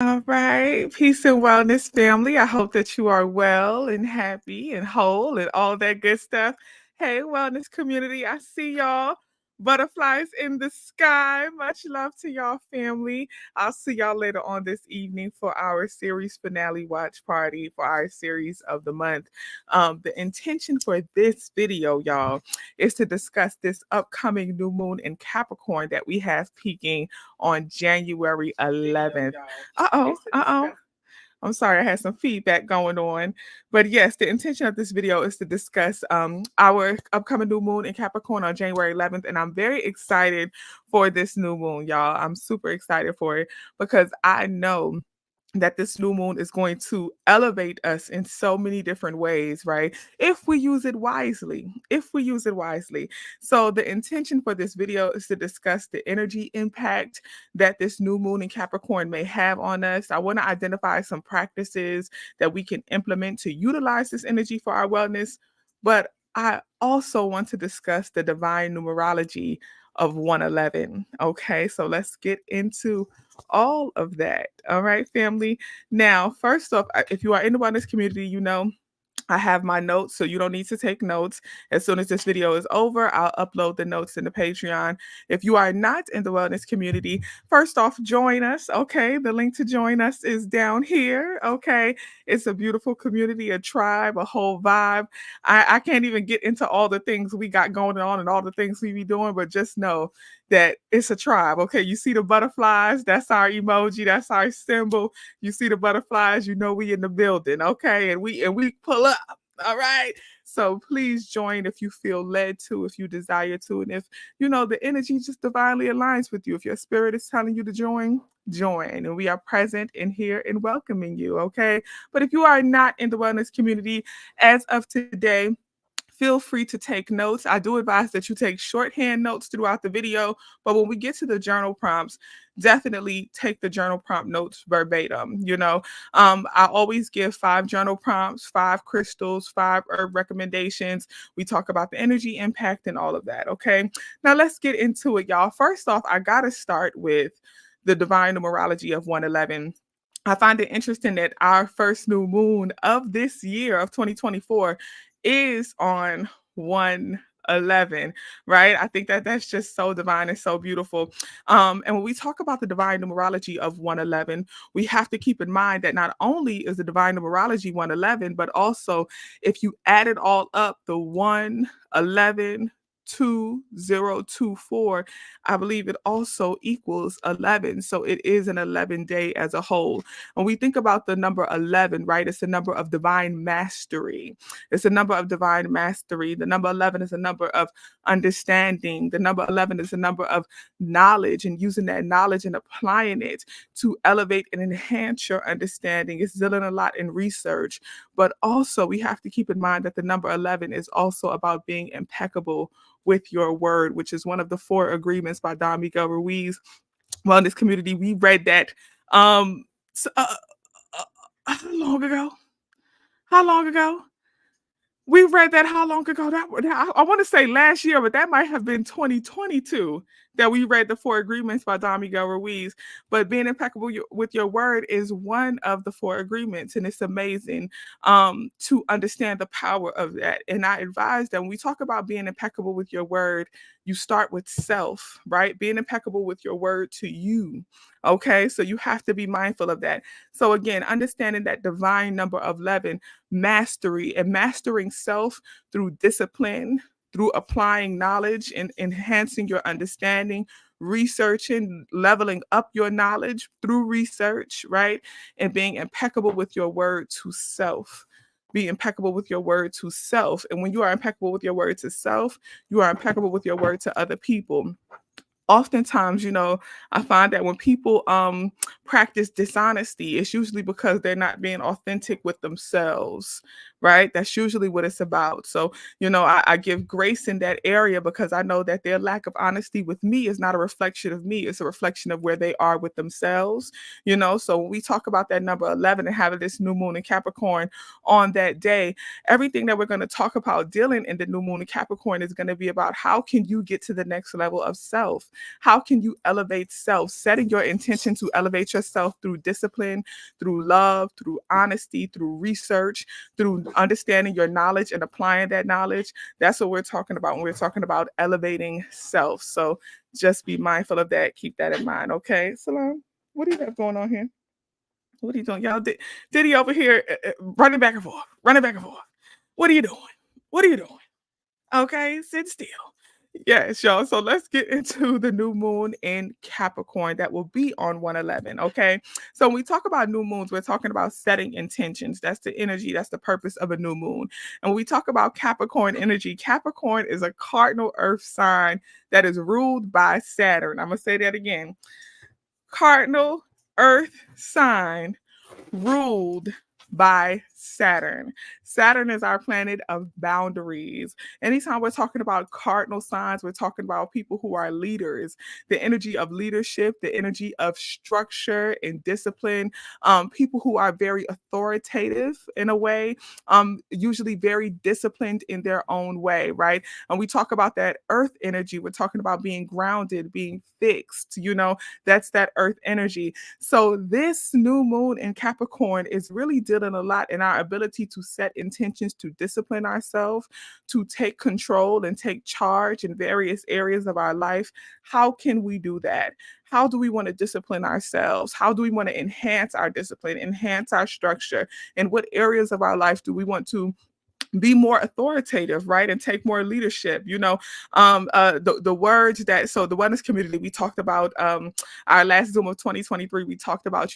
All right. Peace and wellness, family. I hope that you are well and happy and whole and all that good stuff. Hey, wellness community. I see y'all. Butterflies in the sky. Much love to y'all, family. I'll see y'all later on this evening for our series finale watch party for our series of the month. The intention for this video, y'all, is to discuss this upcoming new moon in Capricorn that we have peaking on January 11th. Uh-oh, uh-oh. I'm sorry, I had some feedback going on. But yes, the intention of this video is to discuss our upcoming new moon in Capricorn on January 11th. And I'm very excited for this new moon, y'all. I'm super excited for it because I know that this new moon is going to elevate us in so many different ways, right? If we use it wisely, if we use it wisely. So the intention for this video is to discuss the energy impact that this new moon in Capricorn may have on us. I want to identify some practices that we can implement to utilize this energy for our wellness, but I also want to discuss the divine numerology of 111. Okay, so let's get into all of that. All right, family. Now, first off, if you are in the wellness community, you know I have my notes, so you don't need to take notes. As soon as this video is over, I'll upload the notes in the Patreon. If you are not in the wellness community, first off, join us. Okay. The link to join us is down here. Okay. It's a beautiful community, a tribe, a whole vibe. I can't even get into all the things we got going on and all the things we be doing, but just know that it's a tribe. Okay. You see the butterflies, that's our emoji, that's our symbol. You see the butterflies, you know we in the building, okay? And we pull up. All right. So please join if you feel led to, if you desire to, and if you know the energy just divinely aligns with you. If your spirit is telling you to join, join. And we are present in here and welcoming you, okay? But if you are not in the wellness community as of today, feel free to take notes. I do advise that you take shorthand notes throughout the video, but when we get to the journal prompts, definitely take the journal prompt notes verbatim. I always give 5 journal prompts, 5 crystals, 5 herb recommendations. We talk about the energy impact and all of that. Okay. Now let's get into it, y'all. First off, I got to start with the divine numerology of 111. I find it interesting that our first new moon of this year of 2024 is on 111, right? I think that that's just so divine and so beautiful. And when we talk about the divine numerology of 111, we have to keep in mind that not only is the divine numerology 111, but also if you add it all up, the 111, 2024, I believe it also equals 11. So it is an 11 day as a whole. When we think about the number 11, right, it's a number of divine mastery. It's a number of divine mastery. The number 11 is a number of understanding. The number 11 is a number of knowledge and using that knowledge and applying it to elevate and enhance your understanding. It's dealing a lot in research, but also we have to keep in mind that the number 11 is also about being impeccable with your word, which is one of the 4 agreements by Don Miguel Ruiz. Well, in this community, we read that um, how long ago? How long ago? We read that how long ago? I want to say last year, but that might have been 2022 that we read the 4 agreements by Don Miguel Ruiz. But being impeccable with your word is one of the 4 agreements, and it's amazing to understand the power of that. And I advise that when we talk about being impeccable with your word, you start with self, right? Being impeccable with your word to you. Okay, so you have to be mindful of that. So again, understanding that divine number of 11, mastery and mastering self through discipline, through applying knowledge and enhancing your understanding, researching, leveling up your knowledge through research, right? And being impeccable with your word to self. Be impeccable with your word to self. And when you are impeccable with your word to self, you are impeccable with your word to other people. Oftentimes, I find that when people practice dishonesty, it's usually because they're not being authentic with themselves, right? That's usually what it's about. So, I give grace in that area because I know that their lack of honesty with me is not a reflection of me, it's a reflection of where they are with themselves. So when we talk about that number 11 and having this new moon in Capricorn on that day, everything that we're going to talk about dealing in the new moon in Capricorn is going to be about how can you get to the next level of self? How can you elevate self? Setting your intention to elevate yourself through discipline, through love, through honesty, through research, through understanding your knowledge and applying that knowledge. That's what we're talking about when we're talking about elevating self. So just be mindful of that. Keep that in mind. Okay. Salam, what do you have going on here? What are you doing? Y'all Diddy over here running back and forth, running back and forth. What are you doing? What are you doing? Okay, sit still. Yes, y'all. So let's get into the new moon in Capricorn that will be on 111. Okay. So when we talk about new moons, we're talking about setting intentions. That's the energy, that's the purpose of a new moon. And when we talk about Capricorn energy, Capricorn is a cardinal earth sign that is ruled by Saturn. I'm going to say that again. Cardinal earth sign ruled by Saturn. Saturn is our planet of boundaries. Anytime we're talking about cardinal signs, we're talking about people who are leaders, the energy of leadership, the energy of structure and discipline, people who are very authoritative in a way, usually very disciplined in their own way, right? And we talk about that earth energy. We're talking about being grounded, being fixed, that's that earth energy. So this new moon in Capricorn is really dealing a lot in our ability to set intentions to discipline ourselves, to take control and take charge in various areas of our life. How can we do that? How do we want to discipline ourselves? How do we want to enhance our discipline, enhance our structure? And what areas of our life do we want to be more authoritative, right, and take more leadership? The words that, so the wellness community, we talked about our last Zoom of 2023, we talked about,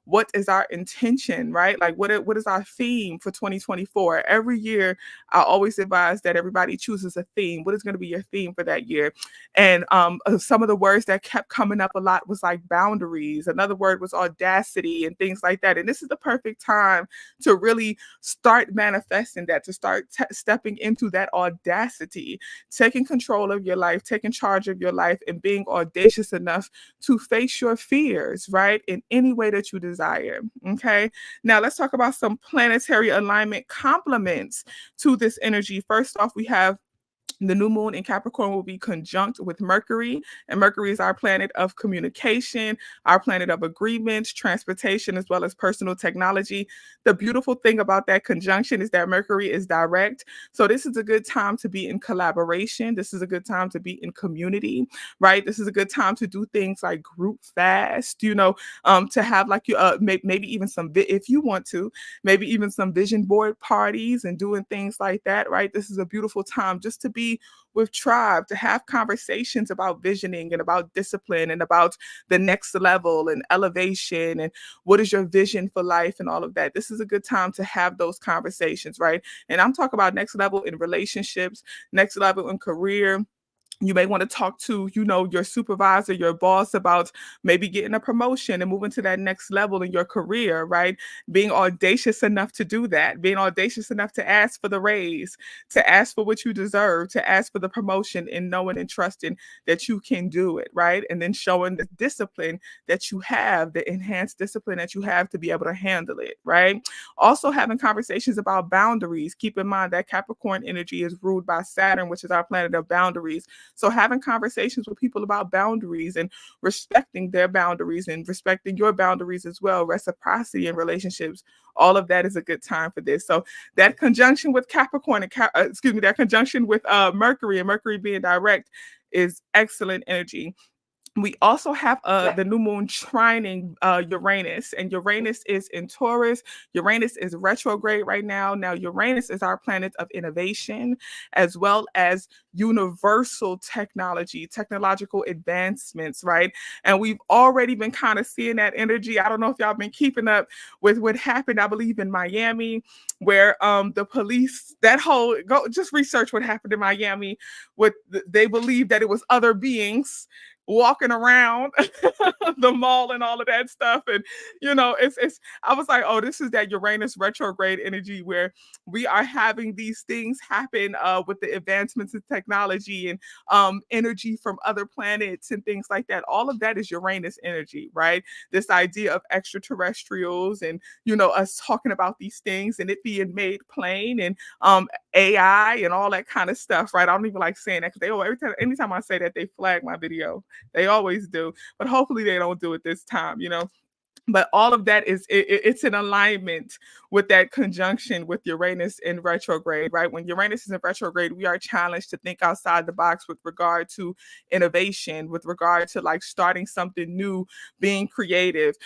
what is our intention, right? Like what is our theme for 2024? Every year I always advise that everybody chooses a theme. What is going to be your theme for that year? And some of the words that kept coming up a lot was like boundaries. Another word was audacity and things like that. And this is the perfect time to really start manifesting that, to start stepping into that audacity, taking control of your life, taking charge of your life, and being audacious enough to face your fears, right, in any way that you desire. Okay. Now let's talk about some planetary alignment complements to this energy. First off, we have the new moon in Capricorn will be conjunct with Mercury, and Mercury is our planet of communication, our planet of agreements, transportation, as well as personal technology. The beautiful thing about that conjunction is that Mercury is direct. So, this is a good time to be in collaboration. This is a good time to be in community, right? This is a good time to do things like group fast, to have like maybe even if you want to, maybe even some vision board parties and doing things like that, right? This is a beautiful time just to be with tribe, to have conversations about visioning and about discipline and about the next level and elevation and what is your vision for life and all of that. This is a good time to have those conversations, right? And I'm talking about next level in relationships, next level in career. You may want to talk to, your supervisor, your boss about maybe getting a promotion and moving to that next level in your career, right? Being audacious enough to do that, being audacious enough to ask for the raise, to ask for what you deserve, to ask for the promotion, and knowing and trusting that you can do it, right? And then showing the discipline that you have, the enhanced discipline that you have to be able to handle it, right? Also having conversations about boundaries. Keep in mind that Capricorn energy is ruled by Saturn, which is our planet of boundaries. So having conversations with people about boundaries and respecting their boundaries and respecting your boundaries as well, reciprocity in relationships, all of that is a good time for this. So that conjunction with Capricorn and that conjunction with Mercury, and Mercury being direct, is excellent energy. We also have the new moon trining Uranus, and Uranus is in Taurus. Uranus is retrograde right now. Now, Uranus is our planet of innovation, as well as universal technology, technological advancements, right? And we've already been kind of seeing that energy. I don't know if y'all been keeping up with what happened, I believe, in Miami, where the police, that whole, go just research what happened in Miami, they believe that it was other beings walking around the mall and all of that stuff. And it's I was like, oh, this is that Uranus retrograde energy where we are having these things happen with the advancements in technology and energy from other planets and things like that. All of that is Uranus energy, right? This idea of extraterrestrials and us talking about these things and it being made plain and AI and all that kind of stuff, right? I don't even like saying that because they every time anytime I say that they flag my video. They always do, but hopefully they don't do it this time. But all of that it's in alignment with that conjunction with Uranus in retrograde, right? When Uranus is in retrograde, we are challenged to think outside the box with regard to innovation, with regard to like starting something new, being creative,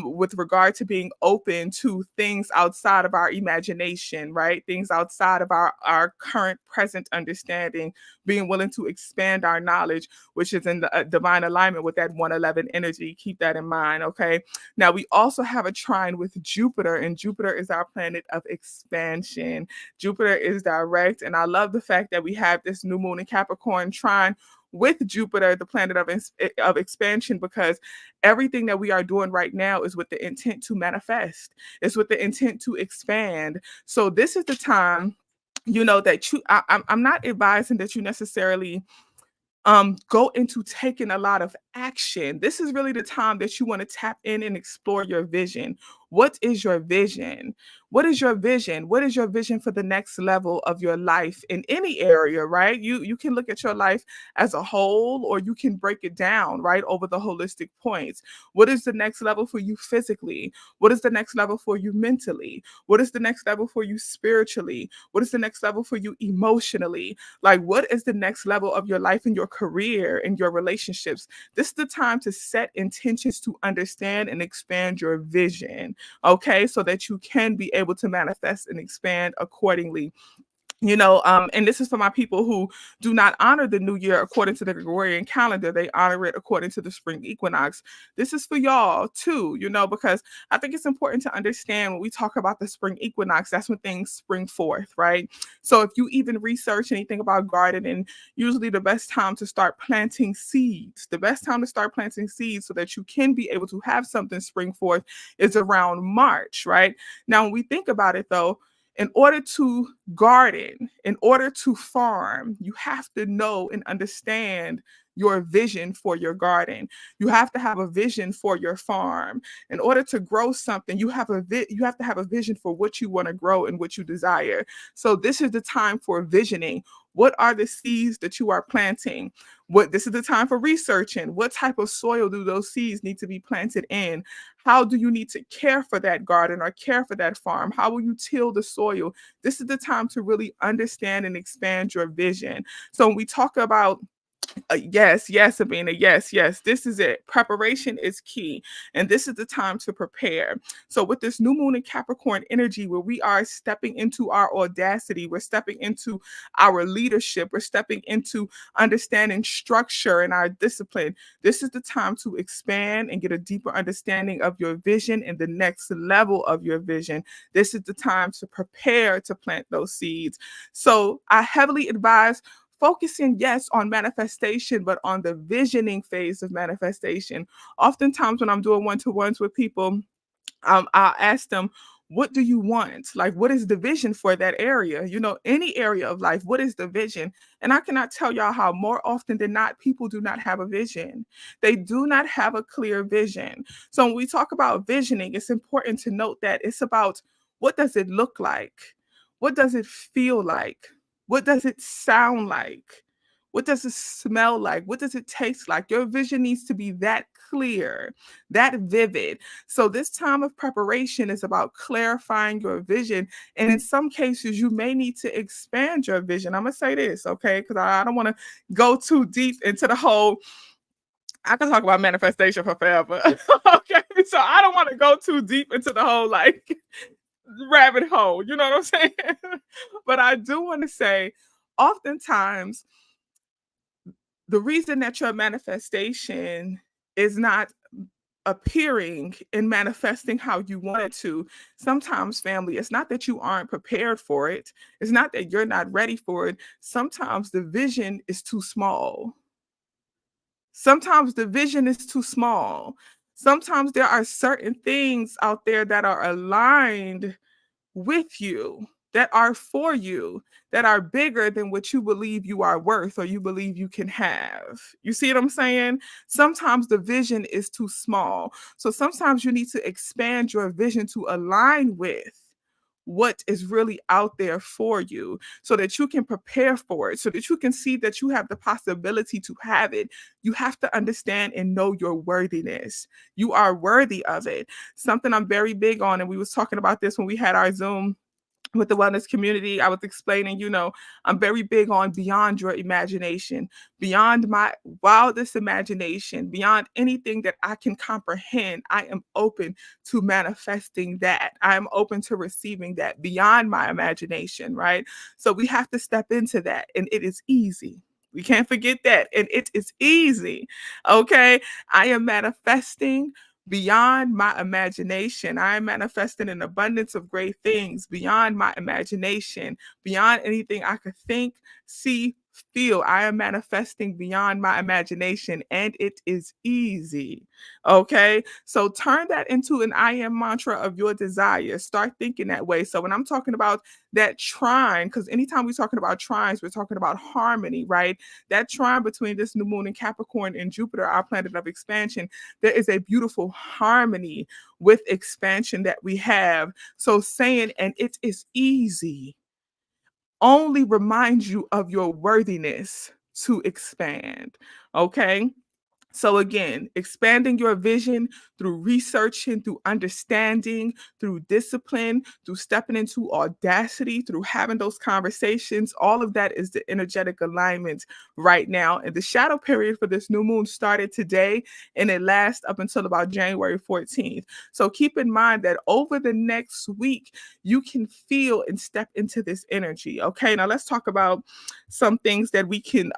with regard to being open to things outside of our imagination, right? Things outside of our current present understanding, being willing to expand our knowledge, which is in the divine alignment with that 111 energy. Keep that in mind, okay? Now, we also have a trine with Jupiter, and Jupiter is our planet of expansion. Jupiter is direct, and I love the fact that we have this new moon in Capricorn trine with Jupiter, the planet of expansion, because everything that we are doing right now is with the intent to manifest, it's with the intent to expand. So, this is the time. That I'm not advising that you necessarily go into taking a lot of action. This is really the time that you want to tap in and explore your vision. What is your vision? What is your vision? What is your vision for the next level of your life in any area, right? You can look at your life as a whole or you can break it down, right, over the holistic points. What is the next level for you physically? What is the next level for you mentally? What is the next level for you spiritually? What is the next level for you emotionally? Like, what is the next level of your life and your career and your relationships? This is the time to set intentions to understand and expand your vision, okay? So that you can be able to manifest and expand accordingly. And this is for my people who do not honor the new year according to the Gregorian calendar. They honor it according to the spring equinox. This is for y'all too, because I think it's important to understand when we talk about the spring equinox, that's when things spring forth, right? So if you even research anything about gardening, usually the best time to start planting seeds, the best time to start planting seeds so that you can be able to have something spring forth is around March, right? Now, when we think about it though, in order to garden, in order to farm, you have to know and understand your vision for your garden. You have to have a vision for your farm. In order to grow something, you have to have a vision for what you want to grow and what you desire. So this is the time for visioning. What are the seeds that you are planting? This is the time for researching. What type of soil do those seeds need to be planted in? How do you need to care for that garden or care for that farm? How will you till the soil? This is the time to really understand and expand your vision. So when we talk about yes, yes, Sabina. Yes, yes. This is it. Preparation is key. And this is the time to prepare. So, with this new moon in Capricorn energy, where we are stepping into our audacity, we're stepping into our leadership, we're stepping into understanding structure and our discipline. This is the time to expand and get a deeper understanding of your vision and the next level of your vision. This is the time to prepare to plant those seeds. So, I heavily advise focusing, yes, on manifestation, but on the visioning phase of manifestation. Oftentimes, when I'm doing one-to-ones with people, I'll ask them, what do you want? Like, what is the vision for that area? Any area of life, what is the vision? And I cannot tell y'all how more often than not, people do not have a vision. They do not have a clear vision. So when we talk about visioning, it's important to note that it's about what does it look like? What does it feel like? What does it sound like? What does it smell like? What does it taste like? Your vision needs to be that clear, that vivid. So, this time of preparation is about clarifying your vision. And in some cases, you may need to expand your vision. I'm going to say this, okay? Because I don't want to go too deep into the whole. I can talk about manifestation for forever. Okay. So, I don't want to go too deep into the whole like rabbit hole. You know what I'm saying? But I do want to say, oftentimes, the reason that your manifestation is not appearing and manifesting how you want it to, sometimes, family, it's not that you aren't prepared for it. It's not that you're not ready for it. Sometimes the vision is too small. Sometimes the vision is too small. Sometimes there are certain things out there that are aligned with you, that are for you, that are bigger than what you believe you are worth or you believe you can have. You see what I'm saying? Sometimes the vision is too small. So sometimes you need to expand your vision to align with what is really out there for you so that you can prepare for it, so that you can see that you have the possibility to have it. You have to understand and know your worthiness. You are worthy of it. Something I'm very big on, and we was talking about this when we had our Zoom with the wellness community. I was explaining, I'm very big on beyond your imagination, beyond my wildest imagination, beyond anything that I can comprehend. I am open to manifesting that. I am open to receiving that beyond my imagination, right? So we have to step into that, and it is easy. We can't forget that. And it is easy. Okay. I am manifesting beyond my imagination. I am manifesting an abundance of great things beyond my imagination, beyond anything I could think, see, feel. I am manifesting beyond my imagination, and it is easy. Okay. So turn that into an I am mantra of your desire. Start thinking that way. So when I'm talking about that trine, because anytime we're talking about trines, we're talking about harmony, right? That trine between this new moon in Capricorn and Jupiter, our planet of expansion, there is a beautiful harmony with expansion that we have. So saying, and it is easy, only reminds you of your worthiness to expand. Okay. So again, expanding your vision through researching, through understanding, through discipline, through stepping into audacity, through having those conversations, all of that is the energetic alignment right now. And the shadow period for this new moon started today and it lasts up until about January 14th. So keep in mind that over the next week, you can feel and step into this energy. Okay. Now let's talk about some things that we can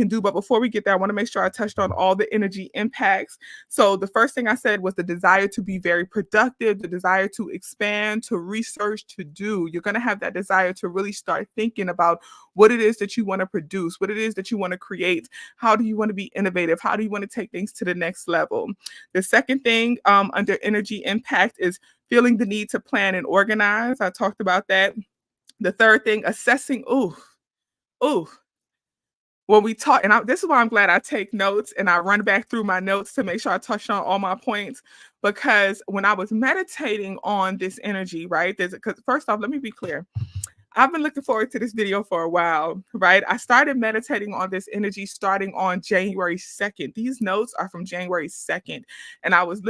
do. But before we get there, I want to make sure I touched on all the energy impacts. So the first thing I said was the desire to be very productive, the desire to expand, to research, to do. You're going to have that desire to really start thinking about what it is that you want to produce, what it is that you want to create. How do you want to be innovative? How do you want to take things to the next level? The second thing under energy impact is feeling the need to plan and organize. I talked about that. The third thing, assessing. Ooh, when we talk, and this is why I'm glad I take notes and I run back through my notes to make sure I touch on all my points. Because when I was meditating on this energy, right? Because first off, let me be clear. I've been looking forward to this video for a while, right? I started meditating on this energy starting on January 2nd. These notes are from January 2nd. And I was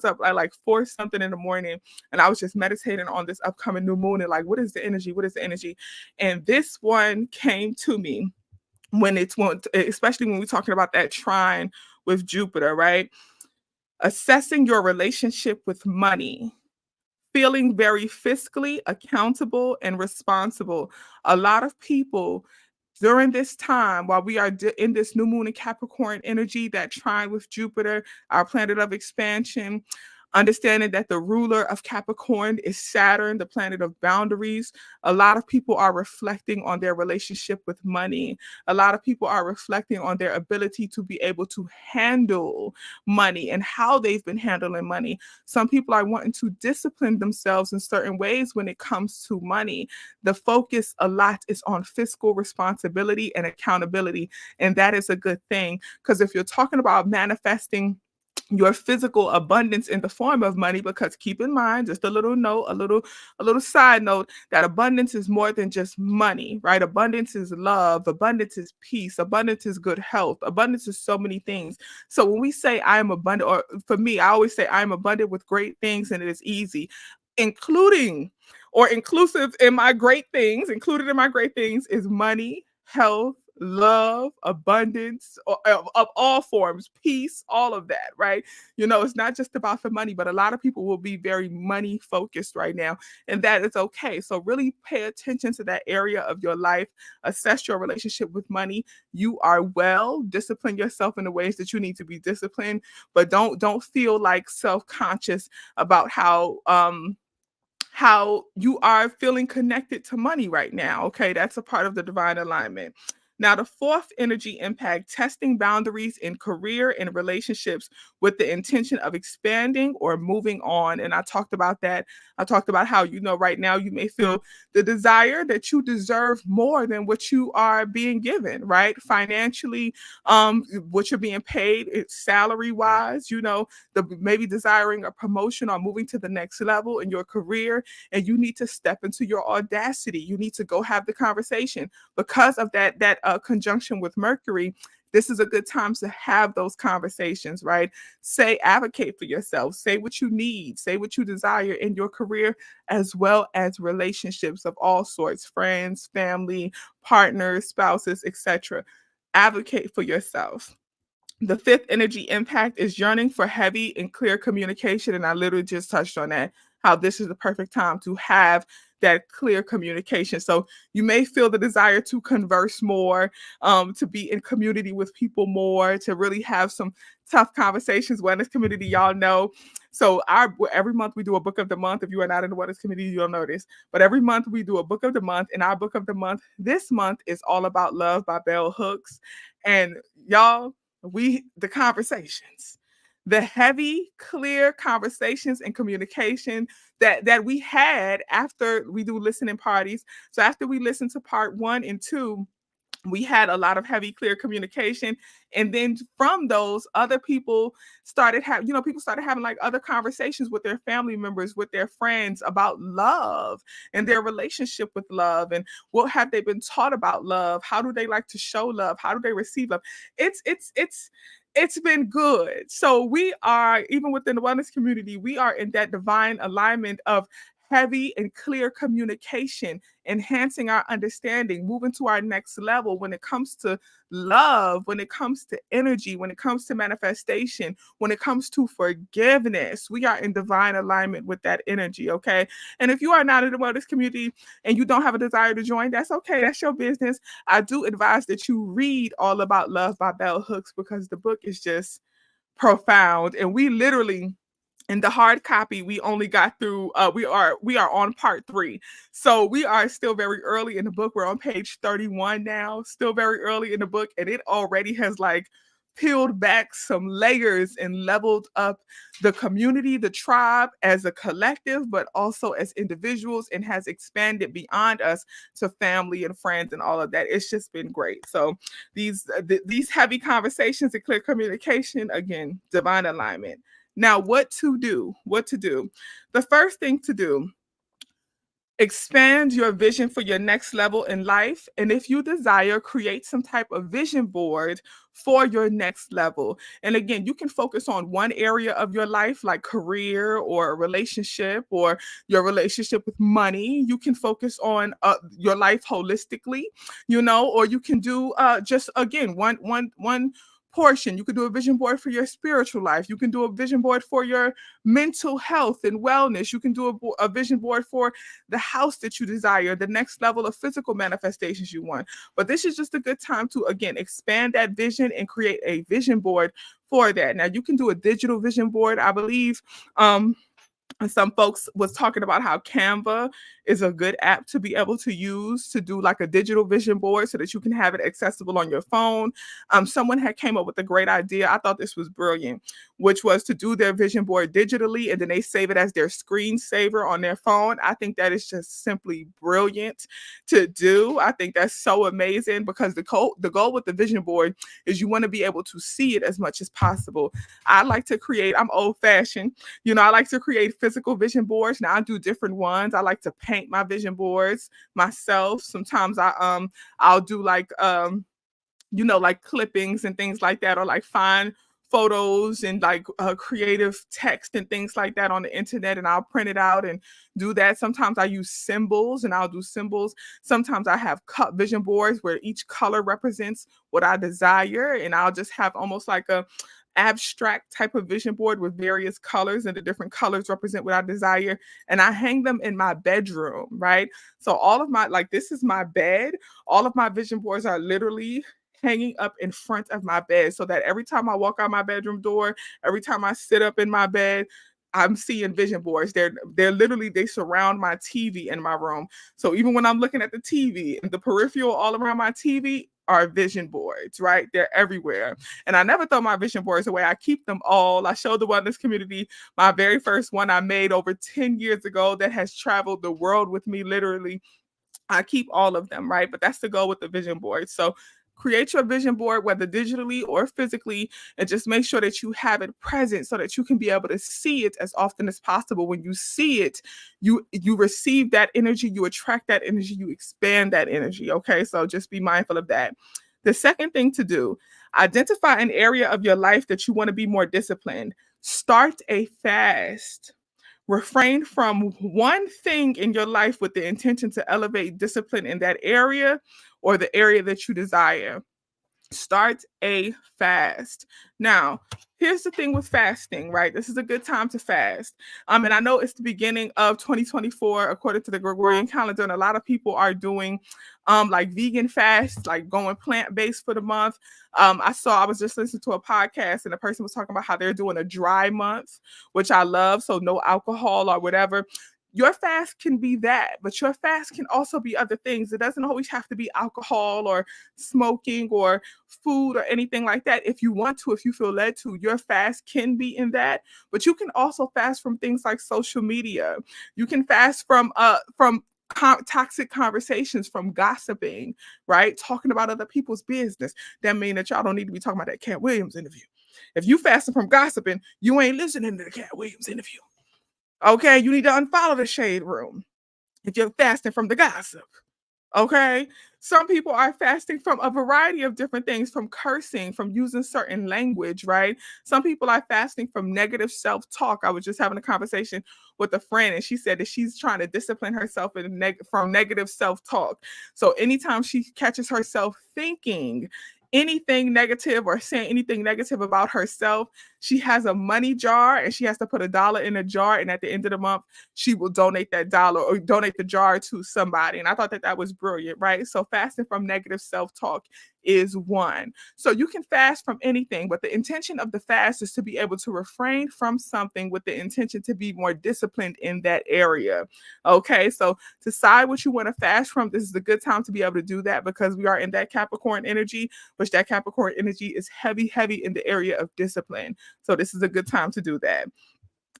up at like 4 something in the morning and I was just meditating on this upcoming new moon and like, what is the energy? What is the energy? And this one came to me when especially when we're talking about that trine with Jupiter, right? Assessing your relationship with money, feeling very fiscally accountable and responsible. A lot of people during this time, while we are in this new moon in Capricorn energy, that trine with Jupiter, our planet of expansion, understanding that the ruler of Capricorn is Saturn, the planet of boundaries. A lot of people are reflecting on their relationship with money. A lot of people are reflecting on their ability to be able to handle money and how they've been handling money. Some people are wanting to discipline themselves in certain ways when it comes to money. The focus a lot is on fiscal responsibility and accountability. And that is a good thing because if you're talking about manifesting your physical abundance in the form of money, because keep in mind, just a little note, a little side note, that abundance is more than just money, right? Abundance is love, abundance is peace, abundance is good health, abundance is so many things. So when we say I am abundant, or for me, I always say I am abundant with great things and it is easy, including or inclusive in my great things, included in my great things is money, health, love, abundance of all forms, peace, all of that, right? It's not just about the money, but a lot of people will be very money focused right now, and that is okay. So really pay attention to that area of your life, assess your relationship with money. You are well, discipline yourself in the ways that you need to be disciplined, but don't feel like self-conscious about how you are feeling connected to money right now. Okay, that's a part of the divine alignment. Now, the fourth energy impact, testing boundaries in career and relationships with the intention of expanding or moving on. And I talked about that. I talked about how, right now you may feel the desire that you deserve more than what you are being given, right? Financially, what you're being paid, it's salary wise, the maybe desiring a promotion or moving to the next level in your career, and you need to step into your audacity. You need to go have the conversation because of that conjunction with Mercury. This is a good time to have those conversations, right? Say, advocate for yourself, say what you need, say what you desire in your career, as well as relationships of all sorts, friends, family, partners, spouses, etc. Advocate for yourself. The fifth energy impact is yearning for heavy and clear communication. And I literally just touched on that, how this is the perfect time to have that clear communication. So you may feel the desire to converse more, to be in community with people more, to really have some tough conversations. Wellness community, y'all know. So every month we do a book of the month. If you are not in the wellness community, you'll know this. But every month we do a book of the month. And our book of the month this month is All About Love by Bell Hooks. And y'all, the conversations, the heavy clear conversations and communication that we had after we do listening parties. So after we listened to part 1 and 2, we had a lot of heavy clear communication, and then from those, other people started having people started having like other conversations with their family members, with their friends, about love and their relationship with love, and what have they been taught about love, how do they like to show love, how do they receive love. It's been good. So we are, even within the wellness community, we are in that divine alignment of heavy and clear communication, enhancing our understanding, moving to our next level when it comes to love, when it comes to energy, when it comes to manifestation, when it comes to forgiveness. We are in divine alignment with that energy, okay? And if you are not in the wellness community and you don't have a desire to join, that's okay. That's your business. I do advise that you read All About Love by Bell Hooks, because the book is just profound. And we literally, in the hard copy, we only got through we are on part 3. So we are still very early in the book. We're on page 31 now, still very early in the book, and it already has like peeled back some layers and leveled up the community, the tribe as a collective, but also as individuals, and has expanded beyond us to family and friends and all of that. It's just been great. So these heavy conversations and clear communication, again, divine alignment. Now, what to do? What to do? The first thing to do, expand your vision for your next level in life. And if you desire, create some type of vision board for your next level. And again, you can focus on one area of your life, like career or a relationship or your relationship with money. You can focus on your life holistically, or you can do just, again, one portion. You can do a vision board for your spiritual life. You can do a vision board for your mental health and wellness. You can do a vision board for the house that you desire, the next level of physical manifestations you want. But this is just a good time to, again, expand that vision and create a vision board for that. Now, you can do a digital vision board, I believe. And some folks was talking about how Canva is a good app to be able to use to do like a digital vision board so that you can have it accessible on your phone. Someone had came up with a great idea. I thought this was brilliant, which was to do their vision board digitally and then they save it as their screensaver on their phone. I think that is just simply brilliant to do. I think that's so amazing, because the goal with the vision board is you want to be able to see it as much as possible. I like to create, I'm old fashioned, I like to create physical vision boards. Now I do different ones. I like to paint my vision boards myself. Sometimes I'll do like like clippings and things like that, or like find photos and like creative text and things like that on the internet, and I'll print it out and do that. Sometimes I use symbols and I'll do symbols. Sometimes I have cut vision boards where each color represents what I desire, and I'll just have almost like a abstract type of vision board with various colors, and the different colors represent what I desire, and I hang them in my bedroom, right? So all of my, like, this is my bed. All of my vision boards are literally hanging up in front of my bed, so that every time I walk out my bedroom door, every time I sit up in my bed, I'm seeing vision boards. They're literally, they surround my TV in my room. So even when I'm looking at the TV, and the peripheral all around my TV are vision boards, right? They're everywhere. And I never throw my vision boards away. I keep them all. I showed the wellness community my very first one I made over 10 years ago that has traveled the world with me literally. I keep all of them, right? But that's the goal with the vision board. So create your vision board, whether digitally or physically, and just make sure that you have it present so that you can be able to see it as often as possible. When you see it, you receive that energy, you attract that energy, you expand that energy. Okay. So just be mindful of that. The second thing to do, identify an area of your life that you want to be more disciplined. Start a fast. Refrain from one thing in your life with the intention to elevate discipline in that area or the area that you desire. Start a fast. Now, here's the thing with fasting, right? This is a good time to fast. And I know it's the beginning of 2024 according to the Gregorian calendar, and a lot of people are doing like vegan fasts, like going plant-based for the month. I was just listening to a podcast and a person was talking about how they're doing a dry month, which I love. So no alcohol or whatever. Your fast can be that, but your fast can also be other things. It doesn't always have to be alcohol or smoking or food or anything like that. If you want to, if you feel led to, your fast can be in that. But you can also fast from things like social media. You can fast from toxic conversations, from gossiping, right? Talking about other people's business. That means that y'all don't need to be talking about that Cat Williams interview. If you fasting from gossiping, you ain't listening to the Cat Williams interview. Okay, you need to unfollow the shade room if you're fasting from the gossip. Okay. Some people are fasting from a variety of different things, from cursing, from using certain language, right? Some people are fasting from negative self talk. I was just having a conversation with a friend, and she said that she's trying to discipline herself from negative self talk. So anytime she catches herself thinking anything negative or saying anything negative about herself, she has a money jar and she has to put $1 in a jar. And at the end of the month, she will donate that dollar or donate the jar to somebody. And I thought that that was brilliant, right? So fasting from negative self-talk is one. So you can fast from anything, but the intention of the fast is to be able to refrain from something with the intention to be more disciplined in that area. Okay, so decide what you want to fast from. This is a good time to be able to do that because we are in that Capricorn energy, which that Capricorn energy is heavy, heavy in the area of discipline. So this is a good time to do that.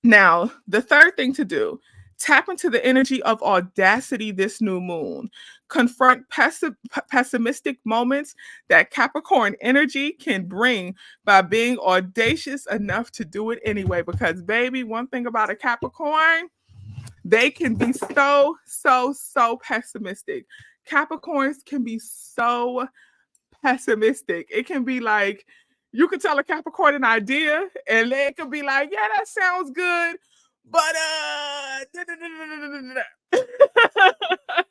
Now, the third thing to do, tap into the energy of audacity this new moon. Confront pessimistic moments that Capricorn energy can bring by being audacious enough to do it anyway. Because, baby, one thing about a Capricorn, they can be so pessimistic. Capricorns can be so pessimistic. It can be like you could tell a Capricorn an idea, and they could be like, "Yeah, that sounds good," but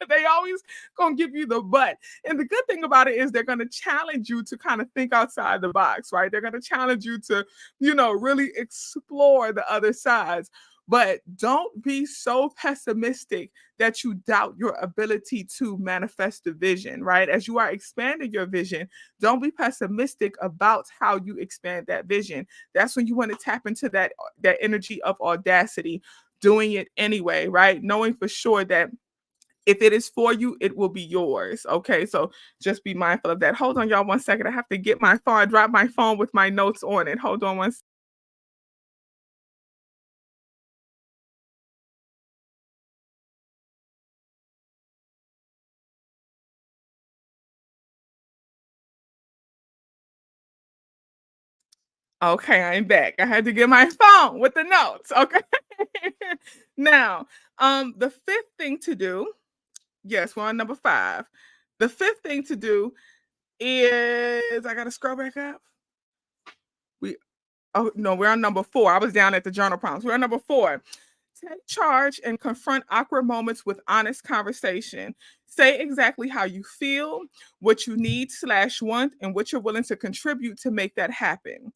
they always gonna give you the but. And the good thing about it is they're gonna challenge you to kind of think outside the box, right? They're gonna challenge you to, really explore the other sides. But don't be so pessimistic that you doubt your ability to manifest the vision, right? As you are expanding your vision, don't be pessimistic about how you expand that vision. That's when you want to tap into that energy of audacity, doing it anyway, right? Knowing for sure that if it is for you, it will be yours. Okay, so just be mindful of that. Hold on, y'all, 1 second. I have to get my phone. I dropped my phone with my notes on it. Hold on one second. Okay, I'm back. I had to get my phone with the notes. Okay. Now, the fifth thing to do, yes, we're on number 5. The fifth thing to do is I gotta scroll back up. We Oh no, we're on number 4. I was down at the journal prompts. We're on number 4. Take charge and confront awkward moments with honest conversation. Say exactly how you feel, what you need/want, and what you're willing to contribute to make that happen.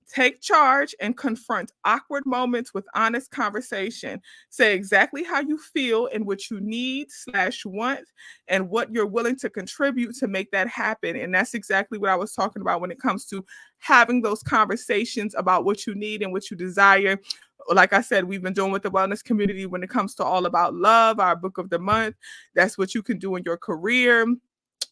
Take charge and confront awkward moments with honest conversation. Say exactly how you feel and what you need/want and what you're willing to contribute to make that happen. And that's exactly what I was talking about when it comes to having those conversations about what you need and what you desire. Like I said, we've been doing with the wellness community when it comes to all about love, our book of the month. That's what you can do in your career.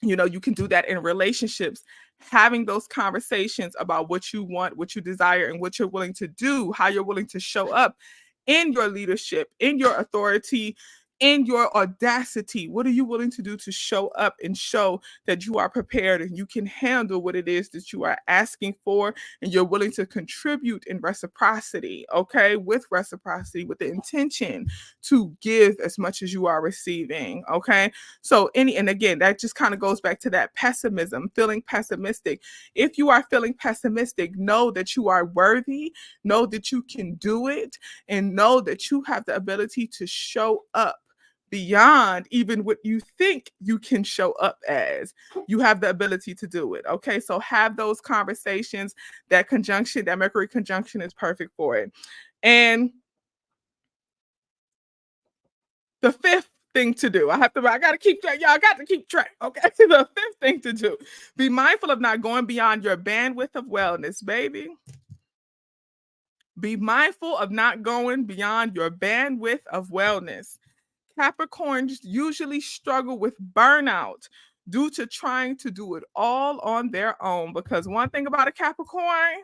You can do that in relationships, having those conversations about what you want, what you desire, and what you're willing to do, how you're willing to show up in your leadership, in your authority, in your audacity. What are you willing to do to show up and show that you are prepared and you can handle what it is that you are asking for, and you're willing to contribute in reciprocity, okay? With reciprocity, with the intention to give as much as you are receiving, okay? So and again, that just kind of goes back to that pessimism, feeling pessimistic. If you are feeling pessimistic, know that you are worthy, know that you can do it, and know that you have the ability to show up beyond even what you think you can show up as. You have the ability to do it. Okay. So have those conversations. That conjunction, that Mercury conjunction is perfect for it. And the fifth thing to do, I gotta keep track. Y'all got to keep track. Okay. The fifth thing to do, be mindful of not going beyond your bandwidth of wellness, baby. Be mindful of not going beyond your bandwidth of wellness. Capricorns usually struggle with burnout due to trying to do it all on their own. Because one thing about a Capricorn,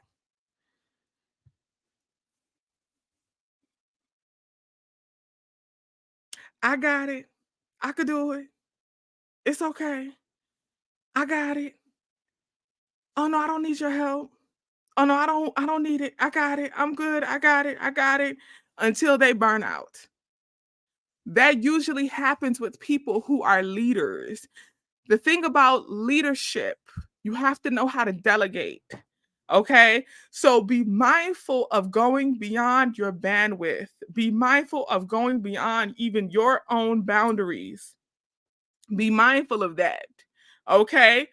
I got it. I could do it. It's okay. I got it. Oh no, I don't need your help. Oh no, I don't need it. I got it. I'm good. I got it. I got it. Until they burn out. That usually happens with people who are leaders. The thing about leadership, you have to know how to delegate. Okay. So be mindful of going beyond your bandwidth. Be mindful of going beyond even your own boundaries. Be mindful of that. Okay.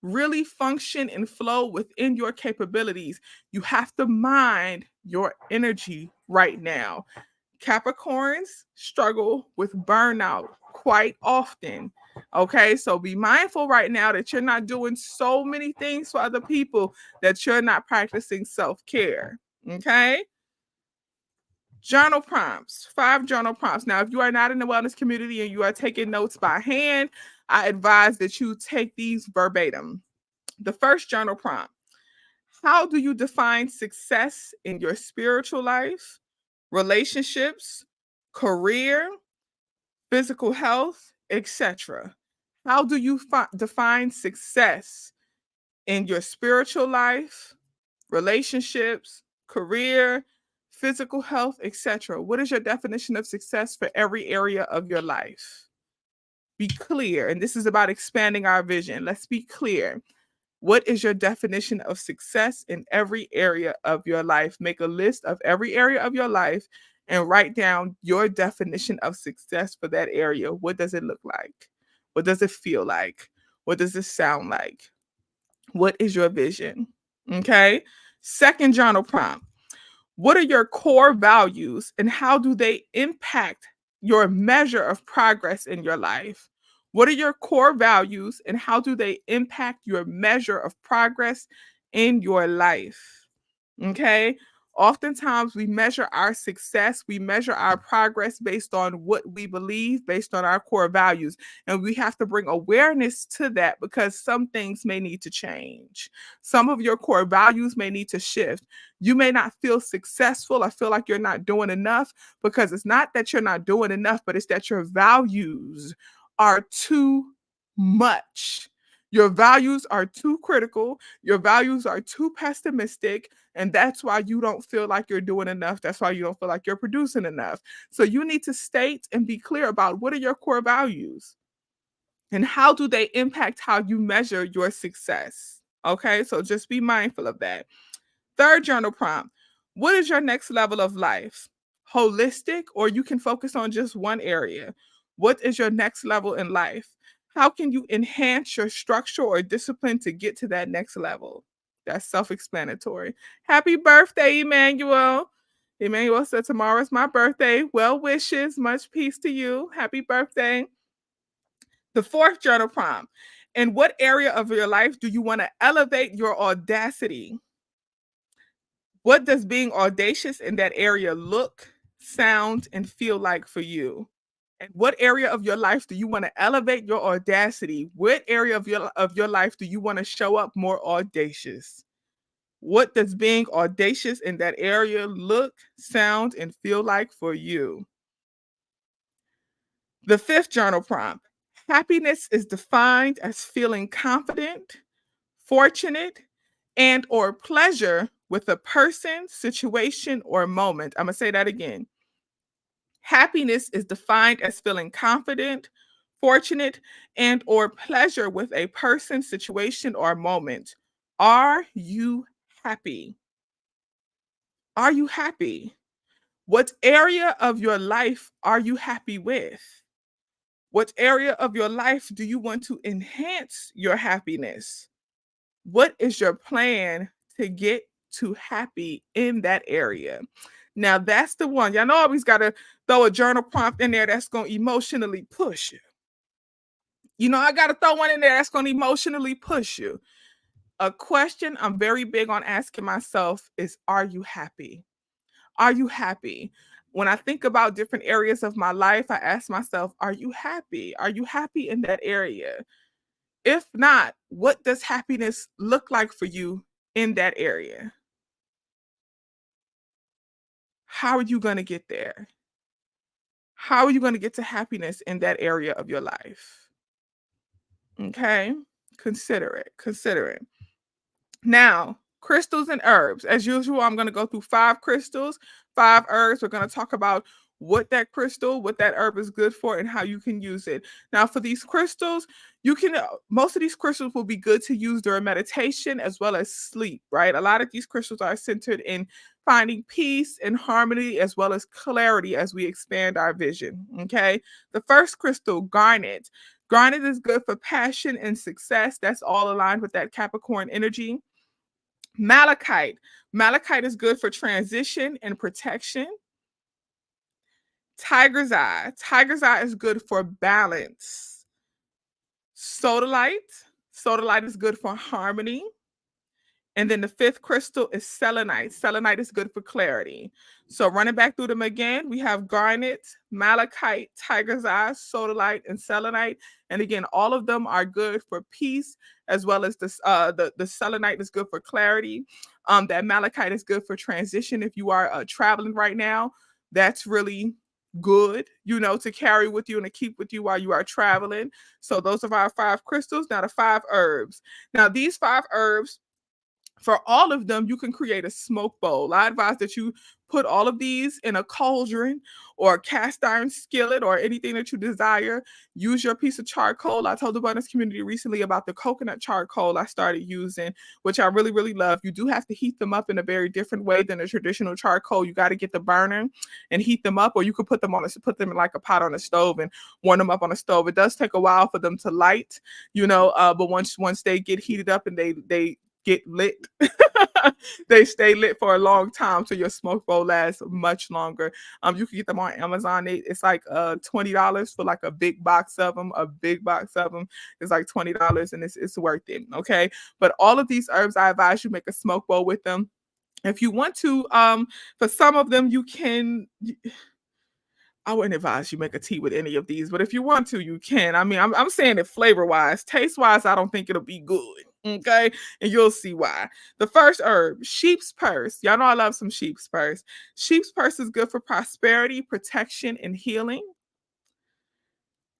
Really function and flow within your capabilities. You have to mind your energy right now. Capricorns struggle with burnout quite often. Okay, so be mindful right now that you're not doing so many things for other people that you're not practicing self care. Okay, journal prompts, 5 journal prompts. Now, if you are not in the wellness community and you are taking notes by hand, I advise that you take these verbatim. The first journal prompt: how do you define success in your spiritual life, relationships, career, physical health, etc.? How do you define success in your spiritual life, relationships, career, physical health, etc.? What is your definition of success for every area of your life? Be clear. And this is about expanding our vision. Let's be clear. What is your definition of success in every area of your life? Make a list of every area of your life and write down your definition of success for that area. What does it look like? What does it feel like? What does it sound like? What is your vision? Okay. Second journal prompt: what are your core values and how do they impact your measure of progress in your life? What are your core values and how do they impact your measure of progress in your life? Okay. Oftentimes, we measure our success, we measure our progress based on what we believe, based on our core values. And we have to bring awareness to that because some things may need to change. Some of your core values may need to shift. You may not feel successful or feel like you're not doing enough because it's not that you're not doing enough, but it's that your values are too much. Your values are too critical. Your values are too pessimistic. And that's why you don't feel like you're doing enough. That's why you don't feel like you're producing enough. So you need to state and be clear about what are your core values and how do they impact how you measure your success. Okay, so just be mindful of that. Third journal prompt: what is your next level of life? Holistic, or you can focus on just one area. What is your next level in life? How can you enhance your structure or discipline to get to that next level? That's self explanatory. Happy birthday, Emmanuel. Emmanuel said, tomorrow's my birthday. Well wishes. Much peace to you. Happy birthday. The fourth journal prompt: in what area of your life do you want to elevate your audacity? What does being audacious in that area look, sound, and feel like for you? And what area of your life do you want to elevate your audacity? What area of your life do you want to show up more audacious? What does being audacious in that area look, sound, and feel like for you? The fifth journal prompt: happiness is defined as feeling confident, fortunate, and or pleasure with a person, situation, or moment. I'm going to say that again. Happiness is defined as feeling confident, fortunate, and or pleasure with a person, situation, or moment. Are you happy? Are you happy? What area of your life are you happy with? What area of your life do you want to enhance your happiness? What is your plan to get to happy in that area? Now, that's the one. Y'all know I always got to throw a journal prompt in there that's going to emotionally push you. I got to throw one in there that's going to emotionally push you. A question I'm very big on asking myself is, are you happy? Are you happy? When I think about different areas of my life, I ask myself, are you happy? Are you happy in that area? If not, what does happiness look like for you in that area? How are you going to get there? How are you going to get to happiness in that area of your life? Okay? Consider it. Consider it. Now, crystals and herbs. As usual, I'm going to go through 5 crystals, 5 herbs. We're going to talk about what that crystal, what that herb is good for, and how you can use it. Now, for these crystals, most of these crystals will be good to use during meditation as well as sleep, right? A lot of these crystals are centered in finding peace and harmony as well as clarity as we expand our vision. Okay. The first crystal, garnet. Garnet is good for passion and success. That's all aligned with that Capricorn energy. Malachite. Malachite is good for transition and protection. Tiger's eye. Tiger's eye is good for balance. Sodalite. Sodalite is good for harmony. And then the fifth crystal is selenite. Selenite is good for clarity. So running back through them again, we have garnet, malachite, tiger's eye, sodalite, and selenite. And again, all of them are good for peace, as well as the selenite is good for clarity. That malachite is good for transition. If you are traveling right now, that's really good, to carry with you and to keep with you while you are traveling. So those are our 5 crystals. Now the 5 herbs. Now these 5 herbs, for all of them, you can create a smoke bowl. I advise that you put all of these in a cauldron or a cast iron skillet or anything that you desire. Use your piece of charcoal. I told the abundance community recently about the coconut charcoal I started using, which I really, really love. You do have to heat them up in a very different way than a traditional charcoal. You got to get the burner and heat them up, or you could put them in like a pot on a stove and warm them up on a stove. It does take a while for them to light, but once they get heated up and they get lit. They stay lit for a long time, so your smoke bowl lasts much longer. You can get them on Amazon. It's like $20 for like a big box of them. A big box of them is like $20, and it's worth it. Okay, but all of these herbs, I advise you make a smoke bowl with them. If you want to, for some of them, you can. I wouldn't advise you make a tea with any of these, but if you want to, you can. I mean, I'm saying it flavor wise, taste wise, I don't think it'll be good. Okay, and you'll see why. The first herb, sheep's purse. Y'all know I love some sheep's purse. Sheep's purse is good for prosperity, protection, and healing.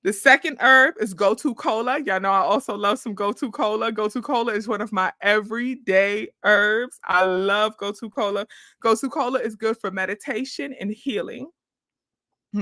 The second herb is go-to cola. Y'all know I also love some go-to cola. Go-to cola is one of my everyday herbs. I love go-to cola. Go-to cola is good for meditation and healing.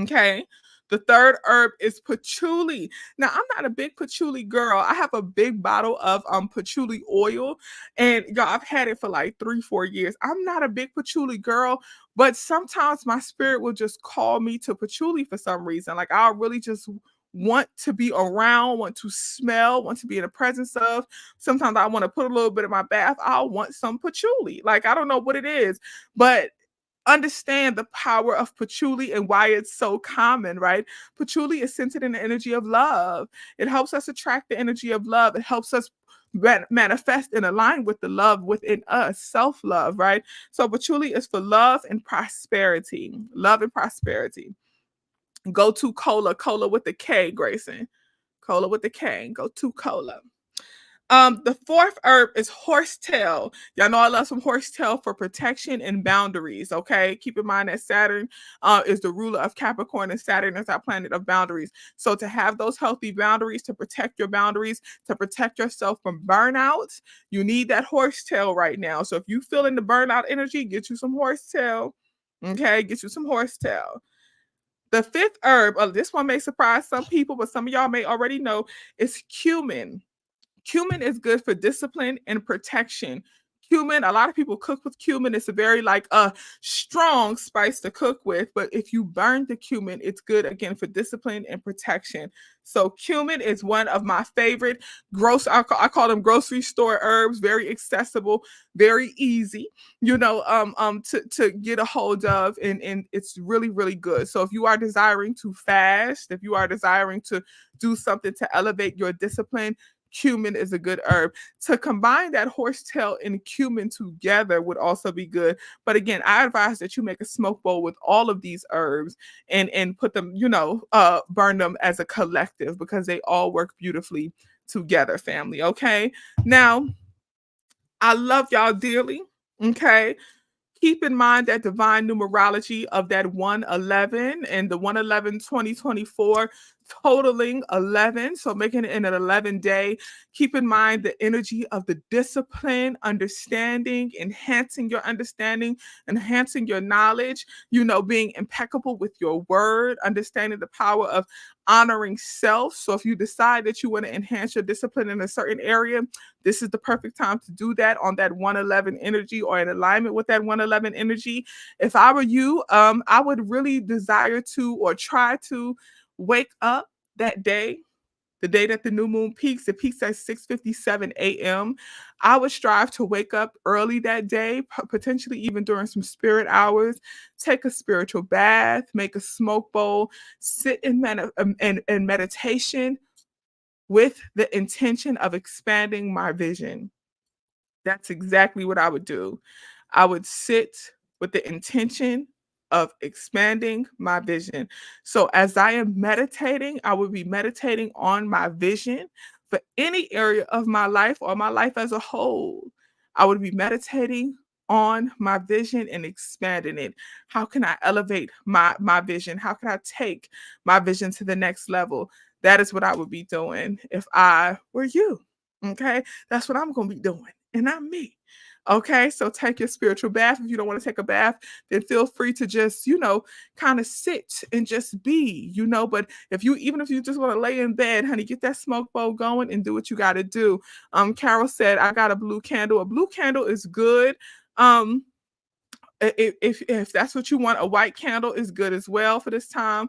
Okay. The third herb is patchouli. Now, I'm not a big patchouli girl. I have a big bottle of patchouli oil, and y'all, I've had it for like 3-4 years. I'm not a big patchouli girl, but sometimes my spirit will just call me to patchouli for some reason. Like I'll really just want to be around, want to smell, want to be in the presence of. Sometimes I want to put a little bit in my bath. I'll want some patchouli. Like I don't know what it is, but understand the power of patchouli and why it's so common, right? Patchouli is centered in the energy of love. It helps us attract the energy of love. It helps us manifest and align with the love within us, self-love, right? So patchouli is for love and prosperity. Love and prosperity. Go to cola, cola with the K, Grayson. Cola with the K. Go to cola. The fourth herb is horsetail. Y'all know I love some horsetail for protection and boundaries. Okay, keep in mind that Saturn is the ruler of Capricorn, and Saturn is our planet of boundaries. So to have those healthy boundaries, to protect your boundaries, to protect yourself from burnout, you need that horsetail right now. So if you feel in the burnout energy, get you some horsetail. Okay, get you some horsetail. The fifth herb, this one may surprise some people, but some of y'all may already know, is cumin. Cumin is good for discipline and protection. Cumin, a lot of people cook with cumin. It's a very like a strong spice to cook with, but if you burn the cumin, it's good again for discipline and protection. So cumin is one of my favorite I call them grocery store herbs, very accessible, very easy, to get a hold of, and it's really, really good. So if you are desiring to fast, if you are desiring to do something to elevate your discipline, cumin is a good herb. To combine that horsetail and cumin together would also be good. But again, I advise that you make a smoke bowl with all of these herbs and put them, burn them as a collective because they all work beautifully together, family. Okay. Now, I love y'all dearly. Okay. Keep in mind that divine numerology of that 111 and the 111 2024 totaling 11. So making it in an 11 day. Keep in mind the energy of the discipline, understanding, enhancing your understanding, enhancing your knowledge, being impeccable with your word, understanding the power of honoring self. So if you decide that you want to enhance your discipline in a certain area, this is the perfect time to do that on that 111 energy or in alignment with that 111 energy. If I were you, I would really desire to or try to wake up that day, the day that the new moon peaks. It peaks at 6:57 a.m. I would strive to wake up early that day, potentially even during some spirit hours, take a spiritual bath, make a smoke bowl, sit in meditation with the intention of expanding my vision. That's exactly what I would do. I would sit with the intention of expanding my vision. So as I am meditating, I would be meditating on my vision for any area of my life or my life as a whole. I would be meditating on my vision and expanding it. How can I elevate my vision? How can I take my vision to the next level? That is what I would be doing if I were you. Okay? That's what I'm going to be doing, and not me. Okay, so take your spiritual bath. If you don't want to take a bath, then feel free to just, kind of sit and just be, But even if you just want to lay in bed, honey, get that smoke bowl going and do what you got to do. Carol said, I got a blue candle. A blue candle is good. Um, if that's what you want, a white candle is good as well for this time.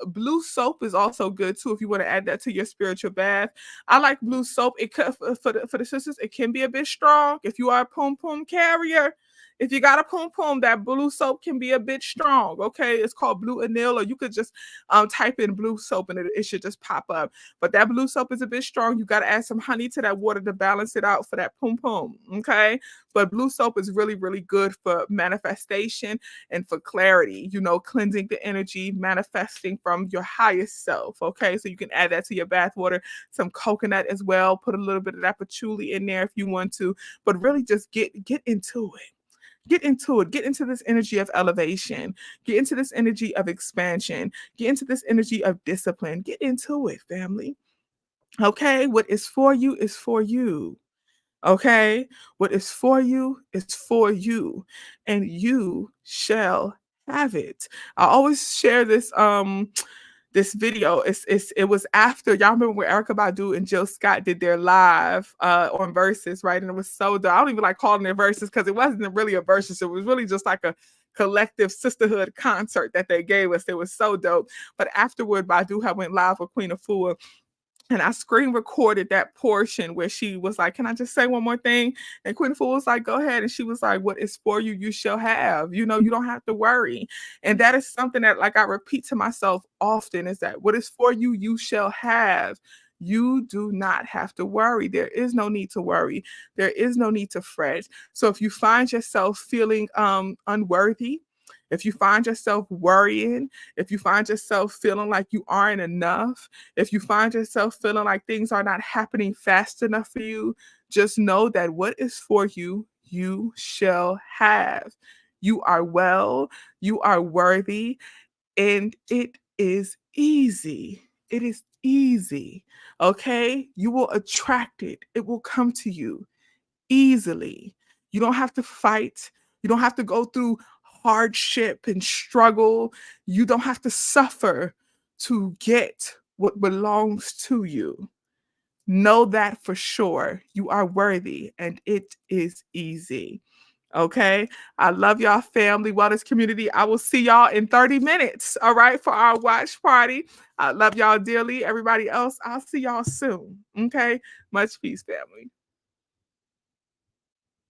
Blue soap is also good too if you want to add that to your spiritual bath. I like blue soap. It for the sisters, it can be a bit strong. If you are a poom poom carrier, if you got a poom poom, that blue soap can be a bit strong. Okay, it's called blue anil, or you could just type in blue soap and it should just pop up. But that blue soap is a bit strong. You got to add some honey to that water to balance it out for that poom poom. Okay, but blue soap is really, really good for manifestation and for clarity, cleansing the energy, manifesting from your highest self. Okay, so you can add that to your bath water, some coconut as well. Put a little bit of that patchouli in there if you want to, but really just get into it. Get into it. Get into this energy of elevation. Get into this energy of expansion. Get into this energy of discipline. Get into it, family. Okay, what is for you is for you. Okay? What is for you is for you, and you shall have it. I always share this video. It was after, y'all remember when Erica Badu and Jill Scott did their live on Versus, right? And it was so dope. I don't even like calling it Versus because it wasn't really a Versus. It was really just like a collective sisterhood concert that they gave us. It was so dope. But afterward, Badu had went live with Queen Afua, and I screen recorded that portion where she was like, "Can I just say one more thing?" And Queen Fool was like, "Go ahead." And she was like, "What is for you, you shall have. You don't have to worry." And that is something that, like, I repeat to myself often, is that what is for you, you shall have. You do not have to worry. There is no need to worry. There is no need to fret. So if you find yourself feeling unworthy, If you find yourself worrying, if you find yourself feeling like you aren't enough, if you find yourself feeling like things are not happening fast enough for you, just know that what is for you, you shall have. You are well, you are worthy, and it is easy. It is easy. Okay? You will attract it, it will come to you easily. You don't have to fight. You don't have to go through hardship and struggle. You don't have to suffer to get what belongs to you. Know that for sure. You are worthy and it is easy. Okay. I love y'all, family, wellness community. I will see y'all in 30 minutes. All right. For our watch party. I love y'all dearly. Everybody else, I'll see y'all soon. Okay. Much peace, family.